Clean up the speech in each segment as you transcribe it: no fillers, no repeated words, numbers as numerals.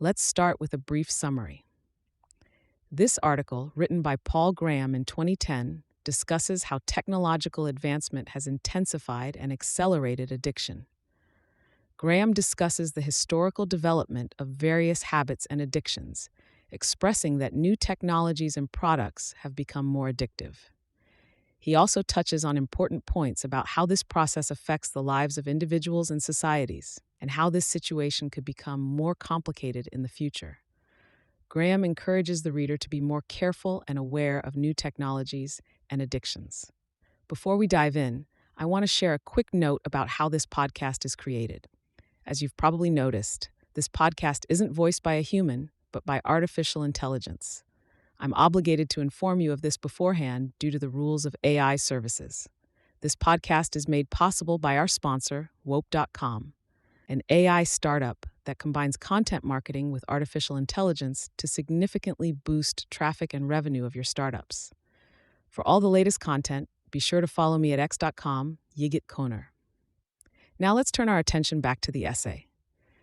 Let's start with a brief summary. This article, written by Paul Graham in 2010, discusses how technological advancement has intensified and accelerated addiction. Graham discusses the historical development of various habits and addictions, expressing that new technologies and products have become more addictive. He also touches on important points about how this process affects the lives of individuals and societies, and how this situation could become more complicated in the future. Graham encourages the reader to be more careful and aware of new technologies and addictions. Before we dive in, I want to share a quick note about how this podcast is created. As you've probably noticed, this podcast isn't voiced by a human, but by artificial intelligence. I'm obligated to inform you of this beforehand due to the rules of AI services. This podcast is made possible by our sponsor, Wope.com, an AI startup that combines content marketing with artificial intelligence to significantly boost traffic and revenue of your startups. For all the latest content, be sure to follow me at x.com, Yigit Koner. Now let's turn our attention back to the essay.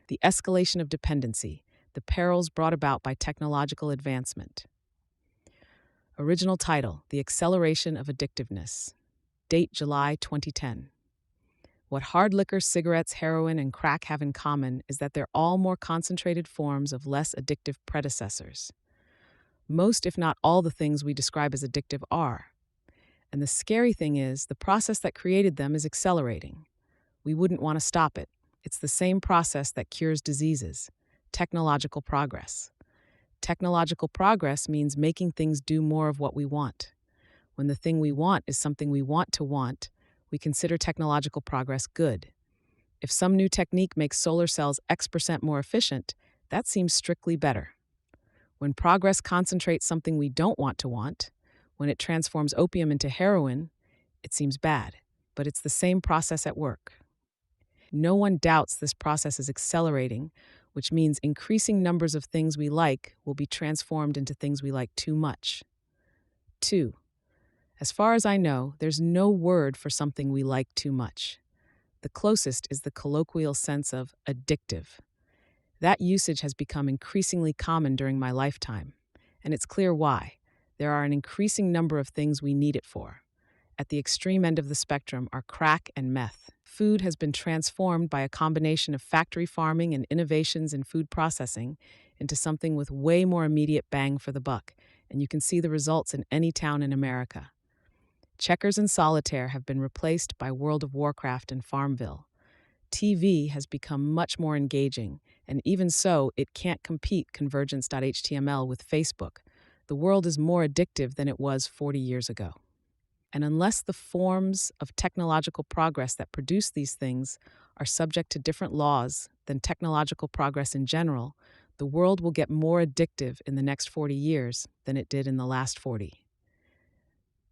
The Escalation of Dependency, the Perils Brought About by Technological Advancement. Original title, The Acceleration of Addictiveness. Date July 2010. What hard liquor, cigarettes, heroin, and crack have in common is that they're all more concentrated forms of less addictive predecessors. Most, if not all, the things we describe as addictive are. And the scary thing is, the process that created them is accelerating. We wouldn't want to stop it. It's the same process that cures diseases, technological progress. Technological progress means making things do more of what we want. When the thing we want is something we want to want, we consider technological progress good. If some new technique makes solar cells X% more efficient, that seems strictly better. When progress concentrates something we don't want to want, when it transforms opium into heroin, it seems bad, but it's the same process at work. No one doubts this process is accelerating, which means increasing numbers of things we like will be transformed into things we like too much. 2. As far as I know, there's no word for something we like too much. The closest is the colloquial sense of addictive. That usage has become increasingly common during my lifetime, and it's clear why. There are an increasing number of things we need it for. At the extreme end of the spectrum are crack and meth. Food has been transformed by a combination of factory farming and innovations in food processing into something with way more immediate bang for the buck, and you can see the results in any town in America. Checkers and solitaire have been replaced by World of Warcraft and Farmville. TV has become much more engaging, and even so, it can't compete convergence.html with Facebook. The world is more addictive than it was 40 years ago. And unless the forms of technological progress that produce these things are subject to different laws than technological progress in general, the world will get more addictive in the next 40 years than it did in the last 40.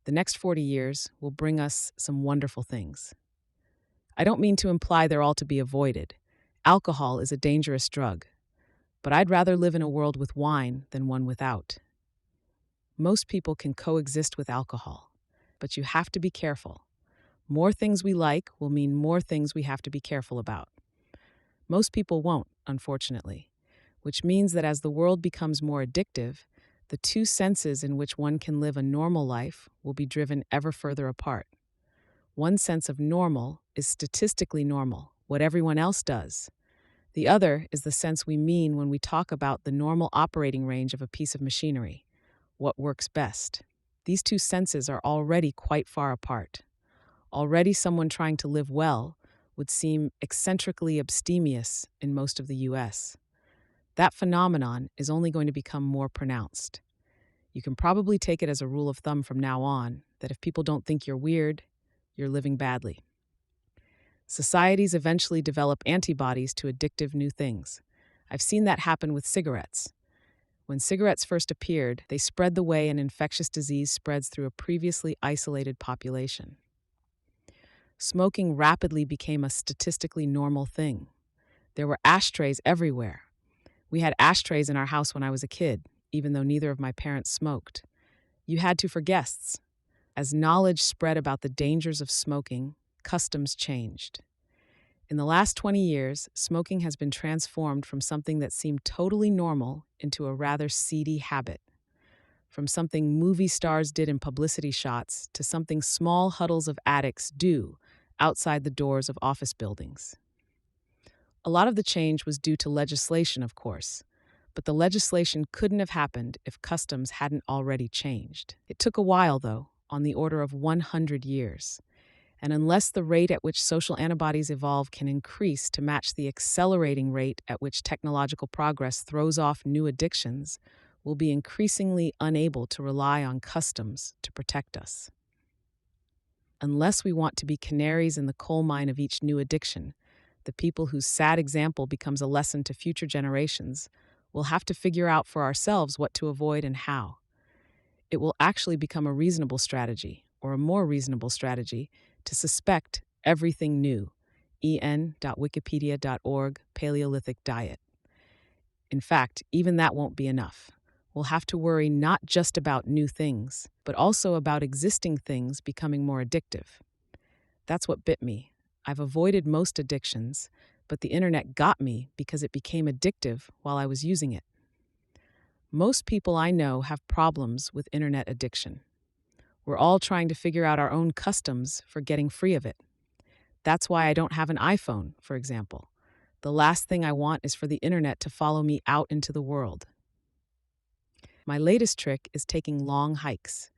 The next 40 years will bring us some wonderful things. I don't mean to imply they're all to be avoided. Alcohol is a dangerous drug, but I'd rather live in a world with wine than one without. Most people can coexist with alcohol, but you have to be careful. More things we like will mean more things we have to be careful about. Most people won't, unfortunately, which means that as the world becomes more addictive, the two senses in which one can live a normal life will be driven ever further apart. One sense of normal is statistically normal, what everyone else does. The other is the sense we mean when we talk about the normal operating range of a piece of machinery, what works best. These two senses are already quite far apart. Already someone trying to live well would seem eccentrically abstemious in most of the US. That phenomenon is only going to become more pronounced. You can probably take it as a rule of thumb from now on that if people don't think you're weird, you're living badly. Societies eventually develop antibodies to addictive new things. I've seen that happen with cigarettes. When cigarettes first appeared, they spread the way an infectious disease spreads through a previously isolated population. Smoking rapidly became a statistically normal thing. There were ashtrays everywhere. We had ashtrays in our house when I was a kid, even though neither of my parents smoked. You had to for guests. As knowledge spread about the dangers of smoking, customs changed. In the last 20 years, smoking has been transformed from something that seemed totally normal into a rather seedy habit. From something movie stars did in publicity shots to something small huddles of addicts do outside the doors of office buildings. A lot of the change was due to legislation, of course, but the legislation couldn't have happened if customs hadn't already changed. It took a while, though, on the order of 100 years. And unless the rate at which social antibodies evolve can increase to match the accelerating rate at which technological progress throws off new addictions, we'll be increasingly unable to rely on customs to protect us. Unless we want to be canaries in the coal mine of each new addiction, the people whose sad example becomes a lesson to future generations will have to figure out for ourselves what to avoid and how. It will actually become a reasonable strategy, or a more reasonable strategy, to suspect everything new. en.wikipedia.org Paleolithic diet. In fact, even that won't be enough. We'll have to worry not just about new things, but also about existing things becoming more addictive. That's what bit me. I've avoided most addictions, but the internet got me because it became addictive while I was using it. Most people I know have problems with internet addiction. We're all trying to figure out our own customs for getting free of it. That's why I don't have an iPhone, for example. The last thing I want is for the internet to follow me out into the world. My latest trick is taking long hikes.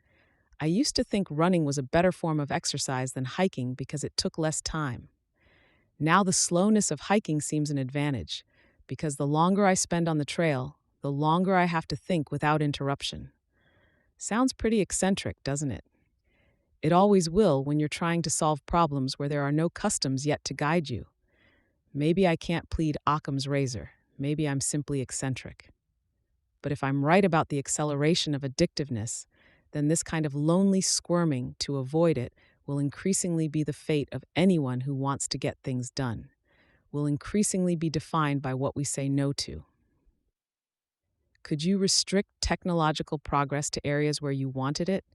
I used to think running was a better form of exercise than hiking because it took less time. Now the slowness of hiking seems an advantage, because the longer I spend on the trail, the longer I have to think without interruption. Sounds pretty eccentric, doesn't it? It always will when you're trying to solve problems where there are no customs yet to guide you. Maybe I can't plead Occam's razor. Maybe I'm simply eccentric. But if I'm right about the acceleration of addictiveness, then this kind of lonely squirming to avoid it will increasingly be the fate of anyone who wants to get things done. Will increasingly be defined by what we say no to. Could you restrict technological progress to areas where you wanted it?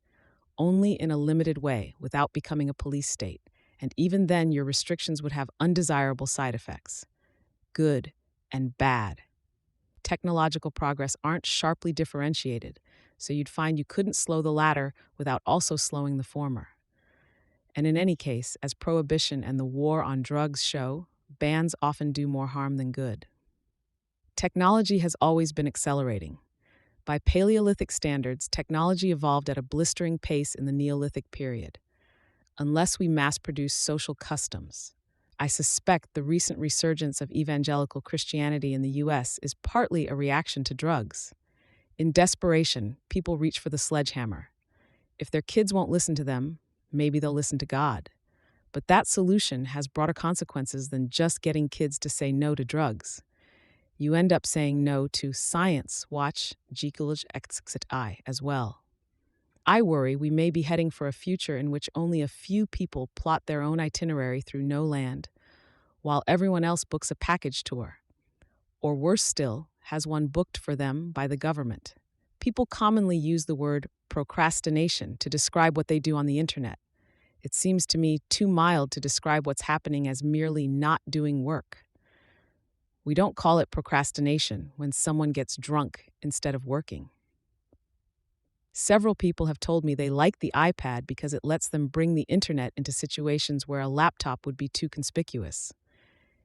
Only in a limited way, without becoming a police state. And even then, your restrictions would have undesirable side effects. Good and bad. Technological progress aren't sharply differentiated, so you'd find you couldn't slow the latter without also slowing the former. And in any case, as prohibition and the war on drugs show, bans often do more harm than good. Technology has always been accelerating. By Paleolithic standards, technology evolved at a blistering pace in the Neolithic period. Unless we mass-produce social customs, I suspect the recent resurgence of evangelical Christianity in the U.S. is partly a reaction to drugs. In desperation, people reach for the sledgehammer. If their kids won't listen to them, maybe they'll listen to God. But that solution has broader consequences than just getting kids to say no to drugs. You end up saying no to science, watch Jekyll's exit I as well. I worry we may be heading for a future in which only a few people plot their own itinerary through no land, while everyone else books a package tour. Or worse still, has one booked for them by the government. People commonly use the word procrastination to describe what they do on the internet. It seems to me too mild to describe what's happening as merely not doing work. We don't call it procrastination when someone gets drunk instead of working. Several people have told me they like the iPad because it lets them bring the internet into situations where a laptop would be too conspicuous.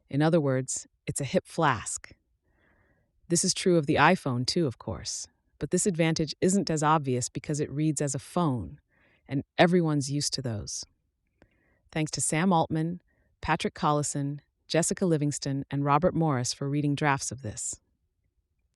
In other words, it's a hip flask. This is true of the iPhone too, of course, but this advantage isn't as obvious because it reads as a phone, and everyone's used to those. Thanks to Sam Altman, Patrick Collison, Jessica Livingston, and Robert Morris for reading drafts of this.